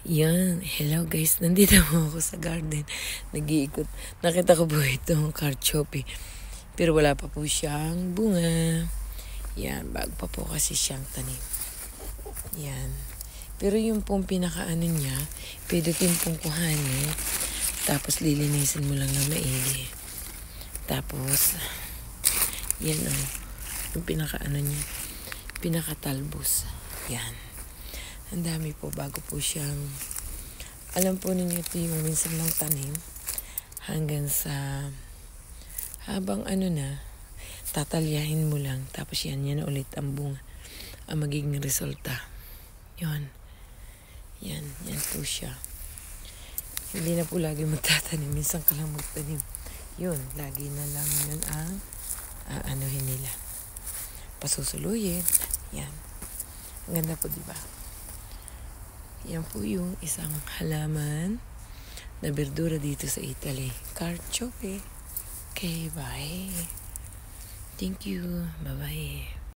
Yan, hello guys, nandito mo ako sa garden. Nag-iikot. Nakita ko po itong carchope. Pero wala pa po siyang bunga. Yan, bago pa po kasi siyang tanim. Yan. Pero yung pong pinakaano niya, pwede din pong kuhanin. Tapos lilinisin mo lang na maigi. Tapos, yan o. Yung pinakaano niya, pinakatalbos. Yan. Ang dami po bago po siyang, alam po ninyo ito yung minsan lang tanim hanggang sa habang ano na, tatalyahin mo lang tapos yan na ulit ang bunga ang magiging resulta. Yan po siya. Hindi na po lagi magtatanim, minsan ka lang magtanim. Yun, lagi na lang yun ang anuhin nila, pasusuluyin. Yan, ang ganda po, diba? Yan po yung isang halaman na berdura dito sa Italy. Carchope. Okay, bye. Thank you. Bye-bye.